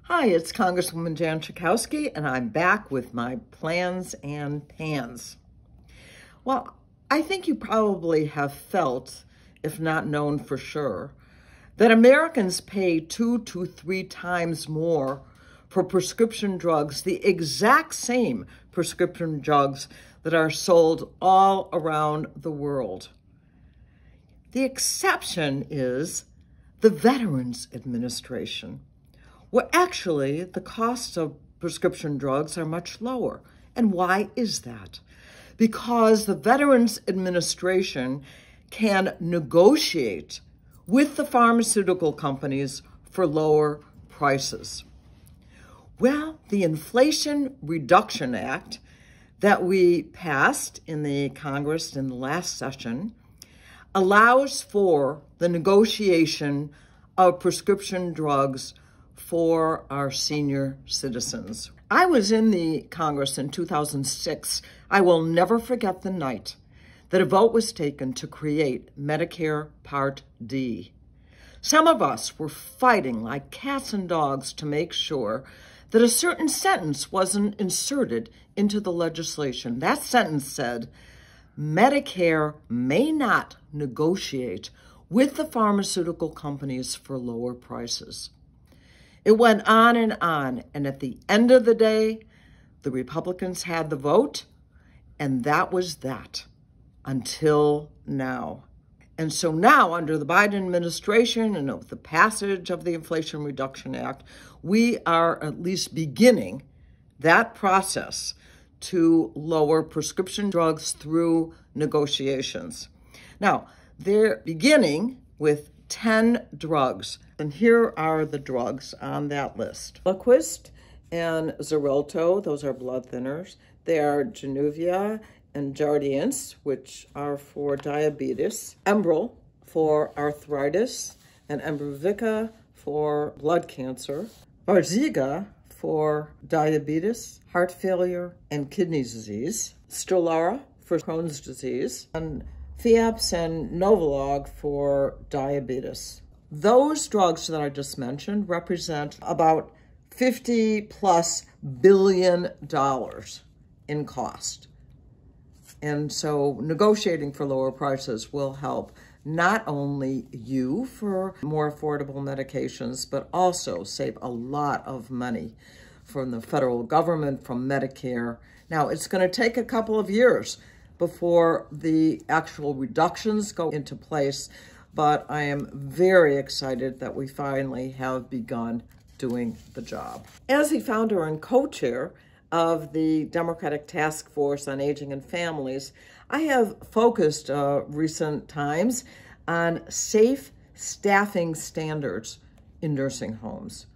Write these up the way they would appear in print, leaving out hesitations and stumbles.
Hi, it's Congresswoman Jan Schakowsky, and I'm back with my plans and pans. Well, I think you probably have felt, if not known for sure, that Americans pay 2 to 3 times more for prescription drugs, the exact same prescription drugs that are sold all around the world. The exception is the Veterans Administration, where actually the costs of prescription drugs are much lower. And why is that? Because the Veterans Administration can negotiate with the pharmaceutical companies for lower prices. Well, the Inflation Reduction Act that we passed in the Congress in the last session allows for the negotiation of prescription drugs for our senior citizens. I was in the Congress in 2006. I will never forget the night that a vote was taken to create Medicare Part D. Some of us were fighting like cats and dogs to make sure that a certain sentence wasn't inserted into the legislation. That sentence said, Medicare may not negotiate with the pharmaceutical companies for lower prices. It went on, and at the end of the day, the Republicans had the vote, and that was that until now. And so now, under the Biden administration and with the passage of the Inflation Reduction Act, we are at least beginning that process to lower prescription drugs through negotiations. Now, they're beginning with 10 drugs. And here are the drugs on that list. Eliquis and Xarelto, those are blood thinners. They are Januvia and Jardiance, which are for diabetes. Enbrel for arthritis, and Embrovica for blood cancer. Farxiga for diabetes, heart failure, and kidney disease. Stelara for Crohn's disease. And Fiaps and Novolog for diabetes. Those drugs that I just mentioned represent about $50+ billion in cost. And so negotiating for lower prices will help not only you for more affordable medications, but also save a lot of money from the federal government, from Medicare. Now, it's going to take a couple of years before the actual reductions go into place, but I am very excited that we finally have begun doing the job. As the founder and co-chair of the Democratic Task Force on Aging and Families, I have focused recent times on safe staffing standards in nursing homes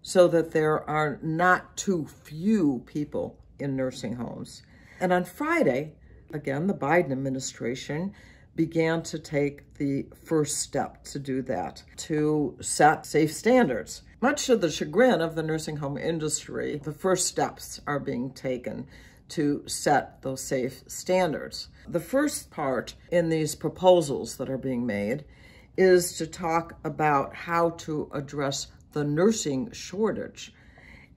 so that there are not too few people in nursing homes. And on Friday, again, the Biden administration began to take the first step to do that, to set safe standards. Much to the chagrin of the nursing home industry, the first steps are being taken to set those safe standards. The first part in these proposals that are being made is to talk about how to address the nursing shortage.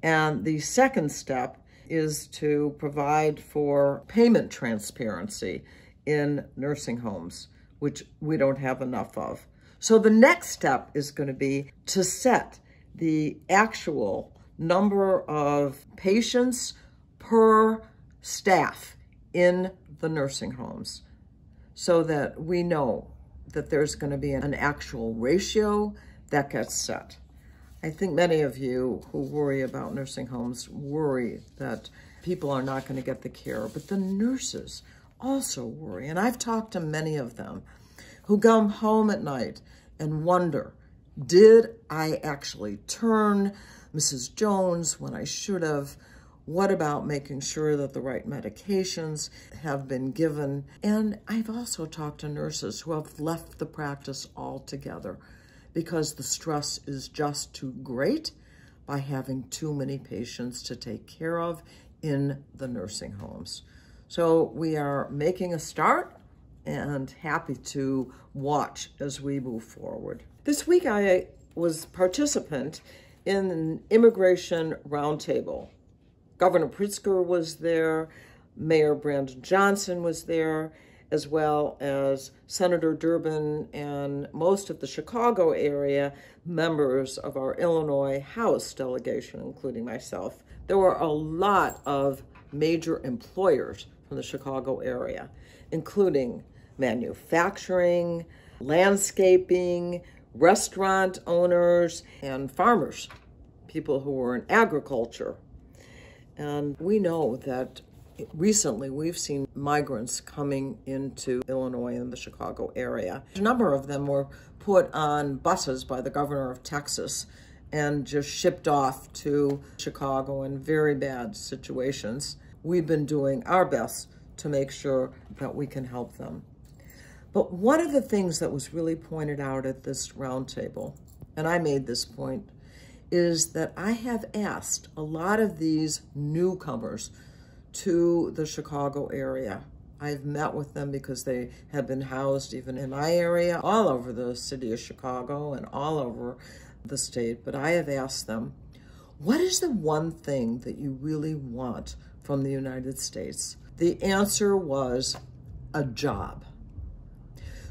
And the second step is to provide for payment transparency in nursing homes, which we don't have enough of. So the next step is going to be to set the actual number of patients per staff in the nursing homes so that we know that there's going to be an actual ratio that gets set. I think many of you who worry about nursing homes worry that people are not going to get the care, but the nurses also worry. And I've talked to many of them who come home at night and wonder, did I actually turn Mrs. Jones when I should have? What about making sure that the right medications have been given? And I've also talked to nurses who have left the practice altogether because the stress is just too great by having too many patients to take care of in the nursing homes. So we are making a start and happy to watch as we move forward. This week I was participant in an immigration roundtable. Governor Pritzker was there, Mayor Brandon Johnson was there, as well as Senator Durbin and most of the Chicago area members of our Illinois House delegation, including myself. There were a lot of major employers from the Chicago area, including manufacturing, landscaping, restaurant owners, and farmers, people who were in agriculture. And we know that recently we've seen migrants coming into Illinois and the Chicago area. A number of them were put on buses by the governor of Texas and just shipped off to Chicago in very bad situations. We've been doing our best to make sure that we can help them. But one of the things that was really pointed out at this roundtable, and I made this point, is that I have asked a lot of these newcomers to the Chicago area. I've met with them because they have been housed even in my area, all over the city of Chicago and all over the state. But I have asked them, what is the one thing that you really want from the United States? The answer was a job.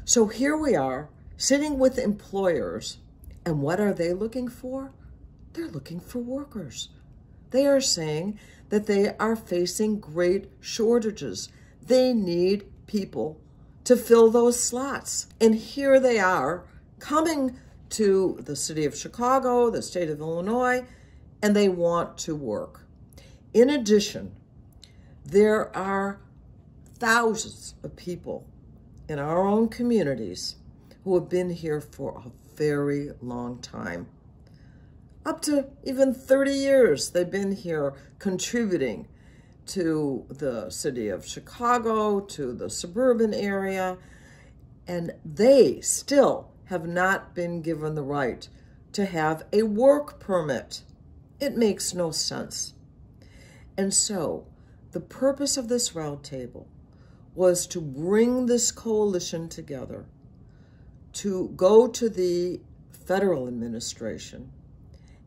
So here we are sitting with employers, and what are they looking for? They're looking for workers. They are saying that they are facing great shortages. They need people to fill those slots. And here they are coming to the city of Chicago, the state of Illinois, and they want to work. In addition, there are thousands of people in our own communities who have been here for a very long time. Up to even 30 years, they've been here contributing to the city of Chicago, to the suburban area, and they still have not been given the right to have a work permit. It makes no sense. And so the purpose of this roundtable was to bring this coalition together, to go to the federal administration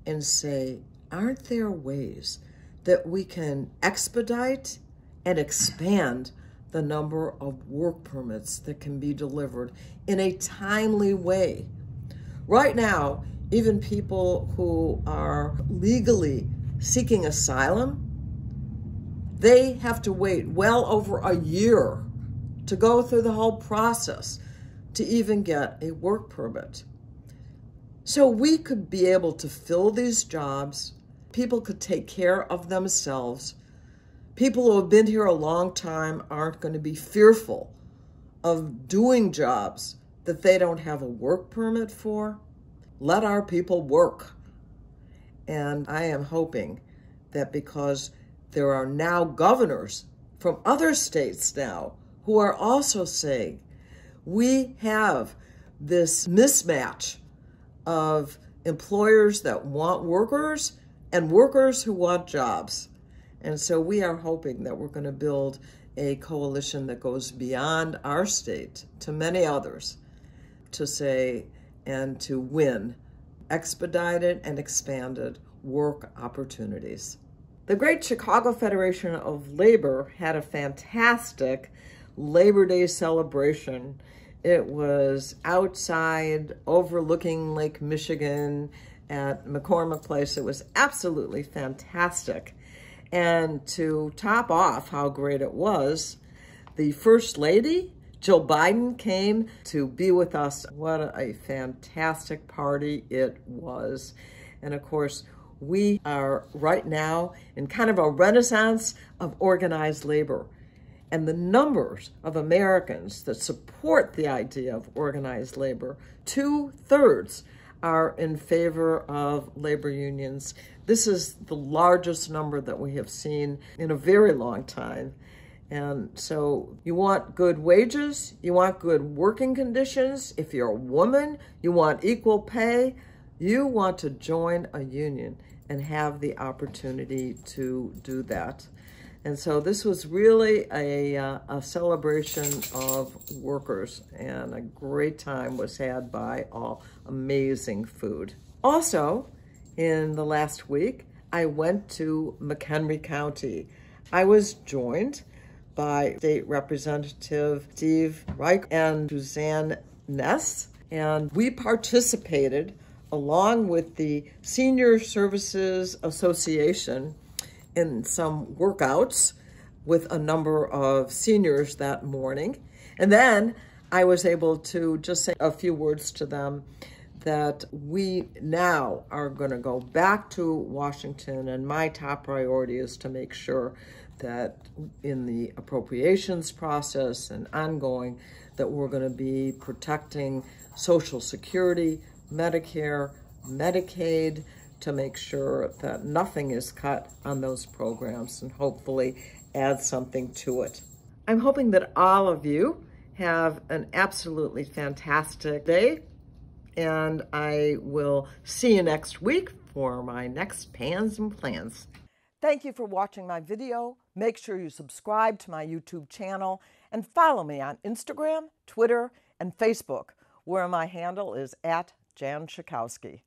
and say, aren't there ways that we can expedite and expand the number of work permits that can be delivered in a timely way? Right now, even people who are legally seeking asylum, they have to wait well over a year to go through the whole process to even get a work permit. So we could be able to fill these jobs. People could take care of themselves. People who have been here a long time aren't going to be fearful of doing jobs that they don't have a work permit for. Let our people work. And I am hoping that because there are now governors from other states now who are also saying, we have this mismatch of employers that want workers and workers who want jobs. And so we are hoping that we're going to build a coalition that goes beyond our state to many others to say and to win expedited and expanded work opportunities. The Great Chicago Federation of Labor had a fantastic Labor Day celebration. It was outside overlooking Lake Michigan at McCormick Place. It was absolutely fantastic. And to top off how great it was, the First Lady, Jill Biden, came to be with us. What a fantastic party it was. And of course, we are right now in kind of a renaissance of organized labor. And the numbers of Americans that support the idea of organized labor, 2/3 are in favor of labor unions. This is the largest number that we have seen in a very long time. And so you want good wages, you want good working conditions. If you're a woman, you want equal pay, you want to join a union and have the opportunity to do that. And so this was really a celebration of workers, and a great time was had by all. Amazing food. Also, In the last week, I went to McHenry County. I was joined by State Representative Steve Reich and Suzanne Ness, and we participated along with the Senior Services Association in some workouts with a number of seniors that morning. And then I was able to just say a few words to them that we now are going to go back to Washington, and my top priority is to make sure that in the appropriations process and ongoing, that we're going to be protecting Social Security, Medicare, Medicaid, to make sure that nothing is cut on those programs and hopefully add something to it. I'm hoping that all of you have an absolutely fantastic day, and I will see you next week for my next Pans and Plans. Thank you for watching my video. Make sure you subscribe to my YouTube channel and follow me on Instagram, Twitter, and Facebook, where my handle is @Jan Schakowsky.